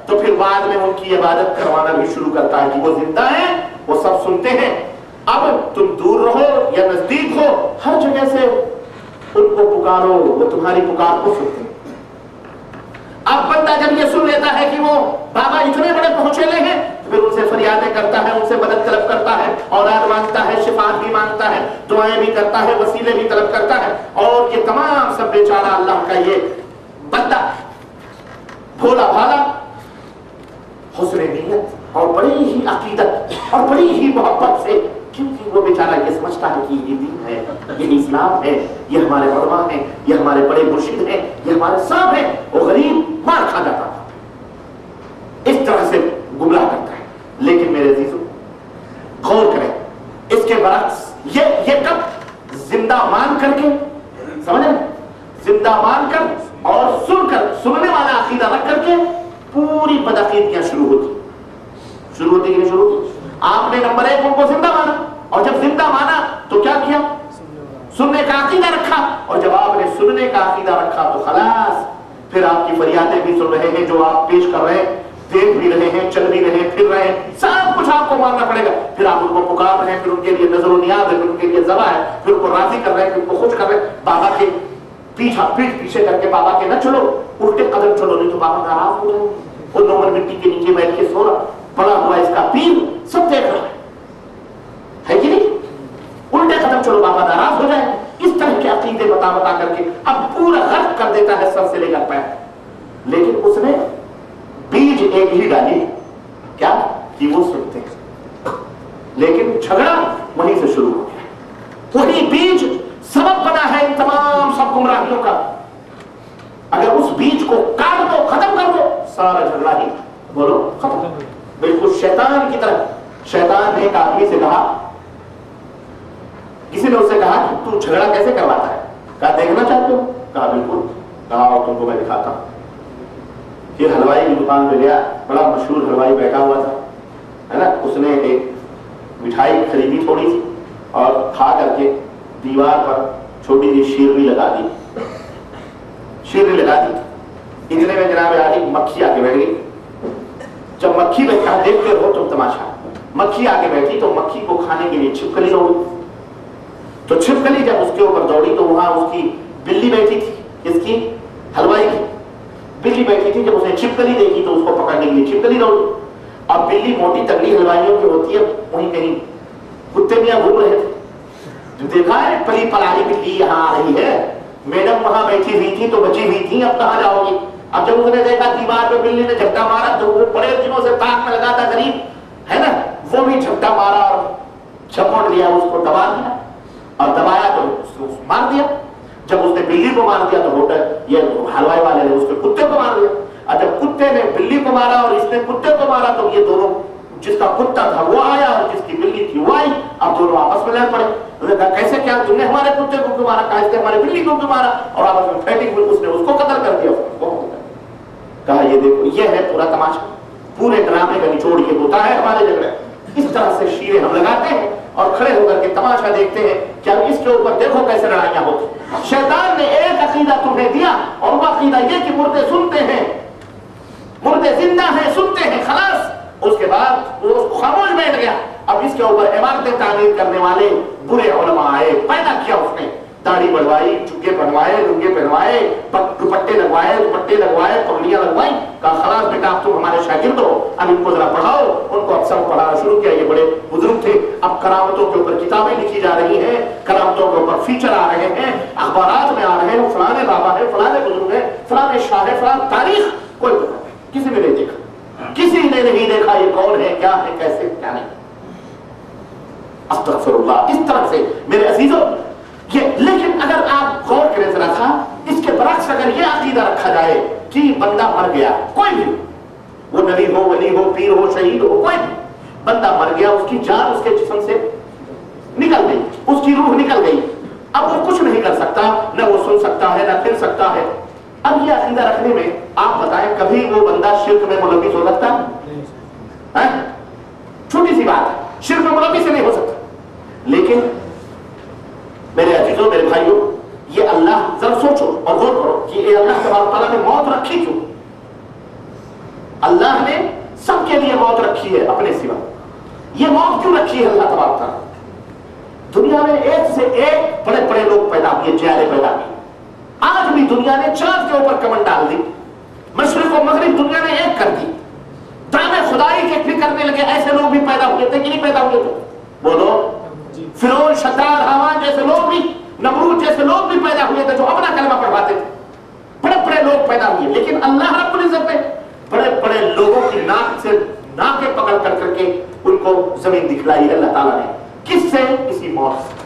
तो फिर बाद में उनकी इबादत करवाना भी शुरू करता है कि वो जिंदा हैं, वो सब सुनते हैं। अब तुम दूर रहो या नजदीक हो, हर जगह से उनको पुकारो, वो तुम्हारी पुकार को सुनते हैं। अब बंदा जब ये सुन लेता है कि वो बाबा इतने बड़े पहुंचेले हैं, तो फिर उनसे फरियादें करता है, उनसे मदद तलब करता है, औलाद मांगता है, शिफात भी मांगता है, दुआएं भी करता है, वसीले भी तलब करता है। और ये तमाम सब बेचारा अल्लाह का ये बंदा भोला भाला, हुस्न नीयत और बड़ी ही अकीदत और बड़ी ही मोहब्बत से, क्योंकि वो बेचारा ये समझता है कि ये दीन है, ये इस्लाम है, ये हमारे उलमा हैं, ये हमारे बड़े मुर्शिद हैं, ये हमारे साहब हैं, वो गरीब मार खा जाता था, इस तरह से गुमराह करता है। लेकिन मेरे अजीजों गौर करें, इसके बरक्स ये कब जिंदा मान करके, समझे, जिंदा मान कर और सुनकर, सुनने वाला अकीदा रख करके पूरी बदअकीदियां शुरू होती कि नहीं शुरू होती। आपने नंबर 1 उनको जिंदा माना, और जब जिंदा माना तो क्या किया, सुनने का अकीदा रखा, और जब आपने सुनने का अकीदा रखा तो खलास, फिर आपकी फरियादें भी सुन रहे हैं, जो आप पेश कर रहे हैं, देख भी रहे हैं, चल भी रहे हैं, फिर रहे हैं, सब कुछ आपको मानना पड़ेगा। फिर आप उनको पुकार रहे हैं, फिर उनके लिए नजर नियाज है, फिर उनके लिए ज़बा है, फिर उनको राजी कर रहे हैं, फिर उनको खुश कर रहे हैं। बाबा के पीठ पीछे करके बाबा के न चलो, उल्टे कदम चलो, नहीं तो बाबा नाराज हो जाएंगे। वो नोमन मिट्टी के नीचे बैठ के सो रहा, पड़ा हुआ इसका पीर सब देख रहा है कि नहीं, उल्टे कदम चलो बाबा नाराज हो जाए। इस तरह के अकीदे बता करके अब पूरा गर्क कर देता है सर से लेकर पैर। लेकिन उसने बीज एक ही डाली, क्या कि वो सुनते हैं, लेकिन झगड़ा वहीं से शुरू हो गया। वही बीज सबब बना है इन तमाम सब गुमराहियों का। अगर उस बीज को काट दो, खत्म कर दो, सारा झगड़ा ही बोलो खत्म। बिल्कुल शैतान की तरह। शैतान ने एक आदमी से कहा, किसी ने उससे कहा कि तू झगड़ा कैसे करवाता है? कहा देखना चाहते हो? कहा बिल्कुल। कहा और तुमको मैं दिखाता हूं। फिर हलवाई की दुकान पे गया, बड़ा मशहूर हलवाई बैठा हुआ था, है ना। उसने एक मिठाई खरीदी थोड़ी सी और खा करके दीवार पर छोटी सी शीरनी लगा दी। शीरनी लगा दी, इतने में जनाब आगे मक्खी आके बैठ गई। जब मक्खी बैठा, देखते हो तुम तमाशा, मक्खी आके बैठी तो मक्खी को खाने के लिए छिपकली दौड़ी। तो छिपकली जब उसके ऊपर दौड़ी तो वहां उसकी बिल्ली बैठी थी, इसकी हलवाई की बिल्ली बैठी थी। जब उसने छिपकली देखी तो उसको पकड़ने के लिए छिपकली दौड़ी। अब बिल्ली मोटी तगड़ी हलवाइयों की होती है, वहीं कहीं कुत्ते मियां घूम रहे थे, जो देखा है पली पलारी बिल्ली यहाँ आ रही है, मैडम वहां बैठी हुई थी तो बची हुई थी, अब कहाँ जाओगी। अब जब उसने देखा दीवार पे बिल्ली ने झपटा मारा तो वो बड़े दिनों से ताक में लगा था गरीब, है ना, वो भी झपटा मारा और झपट लिया, उसको दबा दिया, और दबाया तो उसको मार दिया। जब उसने बिल्ली को मार दिया तो होटल ये हलवाई वाले ने उसके कुत्ते को मार दिया। और जब कुत्ते ने बिल्ली को मारा और इसने कुत्ते को मारा तो ये दोनों, जिसका कुत्ता था वो आया और जिसकी बिल्ली थी वो आई। अब दोनों आपस में लड़ पड़े। उन्होंने कहा कैसे, क्या तुमने हमारे कुत्ते को क्यों मारा? कहा इसने हमारी बिल्ली को क्यों मारा? और आपस में फाइटिंग हुई, उसने उसको कत्ल कर दिया। कहा ये देखो, ये है पूरा तमाशा, पूरे ड्रामे का निचोड़ ये होता है हमारे झगड़े। इस तरह से शीरे हम लगाते हैं और खड़े होकर के तमाशा देखते हैं कि अब इसके ऊपर देखो कैसे लड़ाइयां होती। शैतान ने एक अकीदा तुम्हें दिया और वो अकीदा ये कि मुर्दे सुनते हैं, मुर्दे जिंदा हैं, सुनते हैं, खलास। उसके बाद वो खामोश बैठ गया। अब इसके ऊपर इमारतें तामीर करने वाले बुरे उलमा आए, पैदा किया उसने, दाढ़ी बढ़वाई, चुके बनवाए, लुंगे पहनवाए, दुपट्टे लगवाए, पगड़ियां लगवाई। कहा खलास बेटा अब तुम हमारे शागिर्द हो, अब इनको जरा पढ़ाओ। उनको अब सब पढ़ाना शुरू किया। ये बड़े बुजुर्ग थे। अब करामतों के ऊपर किताबें लिखी जा रही हैं, करामतों के ऊपर फीचर आ रहे हैं, अखबारात में आ रहे हैं, फलाने बाबा है, फलाने बुजुर्ग है, फलाने शाह है, फलान तारीख, कोई पता नहीं, किसी ने नहीं देखा, किसी ने नहीं देखा ये कौन है, क्या है, कैसे, क्या नहीं। अस्तगफिरुल्लाह। इस तरह से मेरे अजीजों ये, लेकिन अगर आप गौर करें जरा था, इसके बरक्स अगर ये अकीदा रखा जाए कि बंदा मर गया, कोई भी, वो नबी हो, वली हो, पीर हो, शहीद हो, कोई भी, बंदा मर गया, उसकी जान उसके जिस्म से निकल गई, उसकी रूह निकल गई, अब वो कुछ नहीं कर सकता, न वो सुन सकता है, न फिर सकता है। अब ये अकीदा रखने में आप बताएं कभी वो बंदा शिर्क में मुलव्विस हो सकता है? छोटी सी बात है, शिर्क में मुलव्विस नहीं हो सकता। लेकिन मेरे अजीजों, मेरे भाइयों, ये अल्लाह, जरा सोचो और गौर करो कि ये अल्लाह तबारक तआला ने मौत रखी क्यों? اللہ نے سب کے لیے موت رکھی ہے اپنے سوا. یہ موت کیوں رکھی ہے اللہ تبارک تعالیٰ؟ دنیا میں ایک سے ایک بڑے بڑے لوگ پیدا کیے، جیلے پیدا کیے. آج بھی دنیا نے چاند کے اوپر کمن ڈال دی، مشرق و مغرب دنیا نے ایک کر دی. دعوے خدائی کے بھی کرنے لگے. ایسے لوگ بھی پیدا ہوئے تھے کہ نہیں پیدا ہوئے تھے؟ بولو. فرعون، شداد، حامان جیسے لوگ بھی، نمرود جیسے لوگ بھی پیدا ہوئے تھے جو اپنا کلمہ پڑھواتے تھے. بڑے بڑے لوگ پیدا ہوئے، لیکن اللہ رب العزت نے بڑے بڑے لوگوں کی ناک سے ناکیں پکڑ کر کر کے ان کو زمین دکھلائی ہے اللہ تعالیٰ نے. کس سے؟ اسی موت سے.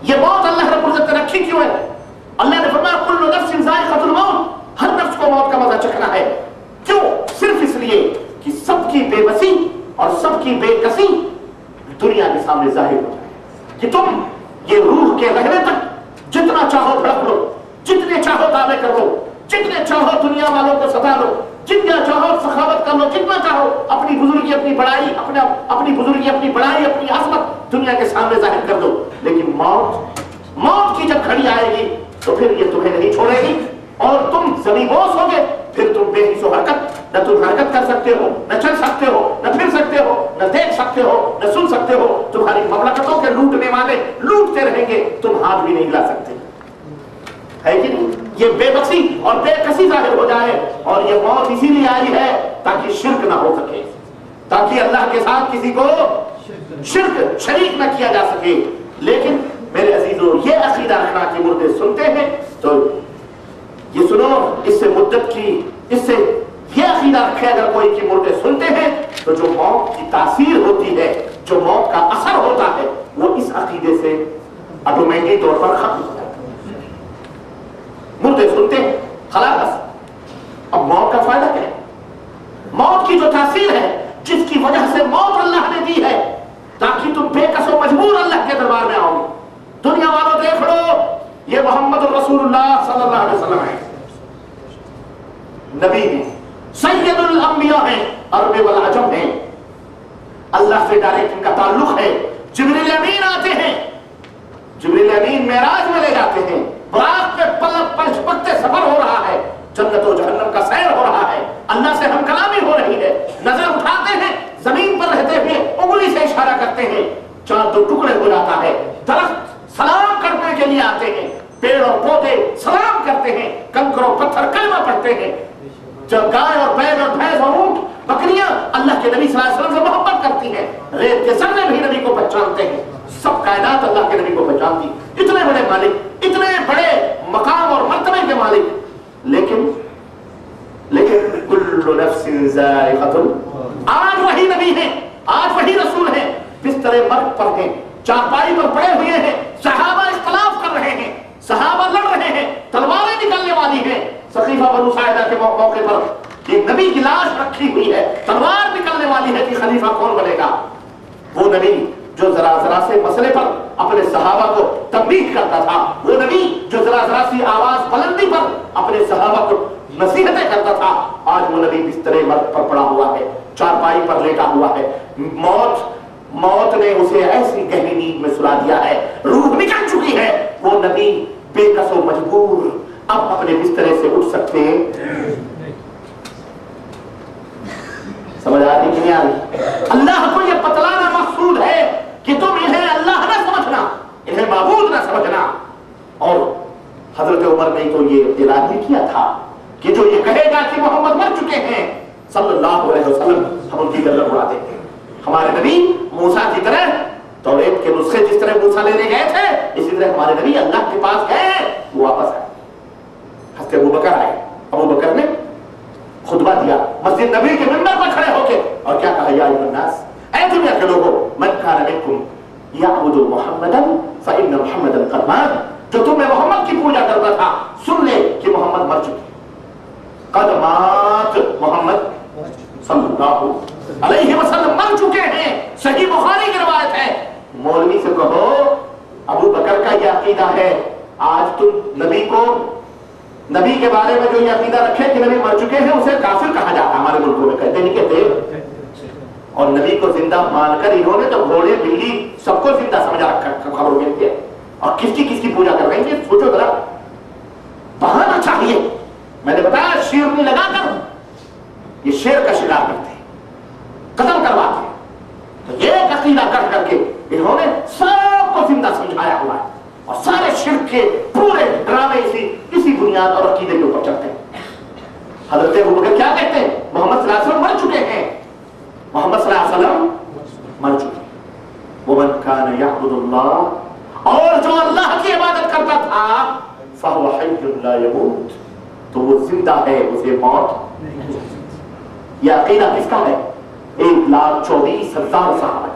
یہ موت اللہ رب العزت نے رکھی کیوں ہے؟ اللہ نے فرمایا کل نفس ذائقۃ الموت، ہر نفس کو موت کا مزہ چکھنا ہے. کیوں؟ صرف اس لیے کہ سب کی بے بسی اور سب کی بے کسی دنیا کے سامنے ظاہر ہو جائے کہ تم یہ روح کے رہنے تک جتنا چاہو بھڑک لو، جتنے چاہو دعوے کر لو، جتنے چاہو دنیا والوں کو ستا لو، جتنا چاہو سخاوت کر لو، جتنا چاہو اپنی بزرگی، اپنی بڑائی، اپنی بزرگی، اپنی بڑائی، اپنی عظمت دنیا کے سامنے ظاہر کر دو. لیکن موت کی جب گھڑی آئے گی تو پھر یہ تمہیں نہیں چھوڑے گی اور تم زمین بوس ہوگے. پھر تم بے حس و حرکت، نہ تم حرکت کر سکتے ہو، نہ چل سکتے ہو، نہ پھر سکتے ہو، نہ دیکھ سکتے ہو، نہ سن سکتے ہو. تمہاری مملکتوں کے لوٹنے والے لوٹتے رہیں گے، تم ہاتھ بھی نہیں ہلا سکتے. ہے کہ نہیں؟ یہ بے بسی اور بے کسی ظاہر ہو جائے. اور یہ موت اسی لیے آئی ہے تاکہ شرک نہ ہو سکے، تاکہ اللہ کے ساتھ کسی کو شرک شریک نہ کیا جا سکے. لیکن میرے عزیزوں، یہ عقیدہ رکھنا کہ مردے سنتے ہیں تو یہ سنو، اس سے مدت کی، اس سے یہ عقیدہ رکھے اگر کوئی کہ مردے سنتے ہیں تو جو موت کی تاثیر ہوتی ہے، جو موت کا اثر ہوتا ہے، وہ اس عقیدے سے آٹومیٹکلی طور پر ختم ہو جاتا ہے. مردے سنتے ہیں خلاص. اب موت کا فائدہ کیا ہے؟ موت کی جو تاثیر ہے، جس کی وجہ سے موت اللہ نے دی ہے تاکہ تم بے کس و مجبور اللہ کے دربار میں آؤ. دنیا والوں دیکھ لو، یہ محمد رسول اللہ صلی اللہ علیہ وسلم ہے، نبی ہیں، سید الانبیاء ہیں، عرب والعجم ہیں. اللہ سے ڈائریکٹ ان کا تعلق ہے. جبریل امین آتے ہیں، جبریل امین معراج میں لے جاتے ہیں. براق پہ پلچ سفر ہو رہا ہے، جنت و جہنم کا سیر ہو رہا ہے، اللہ سے ہم کلامی ہو رہی ہے. نظر اٹھاتے ہیں، زمین پر رہتے ہوئے انگلی سے اشارہ کرتے ہیں، چاند دو ٹکڑے ہو جاتا ہے. درخت سلام کرنے کے لیے آتے ہیں، پیڑ اور پودے سلام کرتے ہیں، کنکر اور پتھر کلمہ پڑھتے ہیں. جب گائے اور بیل اور بھینس اور اونٹ بکریاں اللہ کے نبی صلی اللہ علیہ وسلم سے محبت کرتی ہیں، ریت کے ذرے بھی نبی کو پہچانتے ہیں. سب کائنات اللہ کے نبی کو پہچانتی. اتنے بڑے مالک، اتنے بڑے مقام اور مرتبے کے مالک، لیکن کل نفس ذائقۃ. آج وہی نبی ہیں، آج وہی رسول ہیں، بستر مرگ پر ہیں، چارپائی پر پڑے ہوئے ہیں. صحابہ اختلاف کر رہے ہیں، صحابہ لڑ رہے ہیں، تلواریں نکلنے والی ہیں. سقیفہ بنو ساعدہ کے موقع پر ایک نبی کی لاش رکھی ہوئی ہے، تلوار نکلنے والی ہے کہ خلیفہ کون بنے گا. وہ نبی جو ذرا ذرا سے مسئلے پر اپنے صحابہ کو تنبیہ کرتا تھا، وہ نبی جو ذرا ذرا سی آواز بلندی پر اپنے صحابہ کو نصیحتیں کرتا تھا، آج وہ نبی بستر مرگ پر پڑا ہوا ہے، چارپائی پر لیٹا ہوا ہے. موت نے اسے ایسی گہری نیند میں سلا دیا ہے، روح نکل چکی ہے. وہ نبی بے کس و مجبور اب اپنے بسترے سے اٹھ سکتے ہیں. سمجھ آ رہی کہ نہیں آ رہی؟ اللہ کو یہ بتلانا مقصود ہے کہ تم انہیں اللہ نہ سمجھنا، انہیں معبود نہ سمجھنا. اور حضرت عمر نے تو یہ اعلان بھی کیا تھا کہ جو یہ کہے گا کہ محمد مر چکے ہیں صلی اللہ علیہ وسلم، ہم ان کی گردن اڑا دیں گے. ہمارے نبی موسیٰ کی طرح توریت کے نسخے جس طرح موسیٰ لینے گئے تھے، اسی طرح ہمارے نبی اللہ کے پاس گئے، وہ واپس آئے. حضرت ابوبکر آئے، ابوبکر نے خطبہ دیا مسجد نبی کے منبر پر کھڑے ہو کے، اور کیا کہا؟ یا ایھا الناس، اے دنیا کے لوگوں، من کان منکم یعبد محمدا فإن محمدا قد مات. جو تم میں محمد کی پوجا کرتا تھا، سن لے کہ محمد مر چکے. قد مات، محمد صلی اللہ علیہ وسلم مر چکے ہیں. صحیح بخاری کی روایت ہے. مولوی سے کہو ابو بکر کا یہ عقیدہ ہے، آج تم نبی کے بارے میں جو یہ عقیدہ رکھے کہ نبی مر چکے ہیں، اسے کافر کہا جاتا ہے. ہمارے ملکوں میں کہتے نہیں کہتے. اور نبی کو زندہ مان کر انہوں نے تو گھوڑے بلی سب کو زندہ سمجھا رکھا. خبر ملتی ہے. اور کس کی پوجا کر رہے ہیں؟ سوچو ذرا، بہانا چاہیے. میں نے بتایا شیرنی لگا کر، یہ شیر کا شکار کرتے ہیں، قتل کرواتے ہیں. تو ایک عقیدہ کر کے انہوں نے سب کو زندہ سمجھایا ہوا ہے، اور سارے شرک کے پورے ڈرامے اسی بنیاد اور عقیدے کے اوپر چلتے ہیں. حضرت ابوبکر کیا کہتے ہیں؟ محمد صلی اللہ علیہ وسلم مر چکے ہیں، محمد صلی اللہ علیہ وسلم مر چکے ہیں. وَمَنْ كَانَ يَعْبُدُ اللَّهَ، اور جو اللہ کی عبادت کرتا تھا، فَهُوَ حَيٌّ لَا يَمُوتُ، تو وہ زندہ ہے، اسے موت. یہ عقیدہ کس کا ہے؟ 1,24,000 صحابہ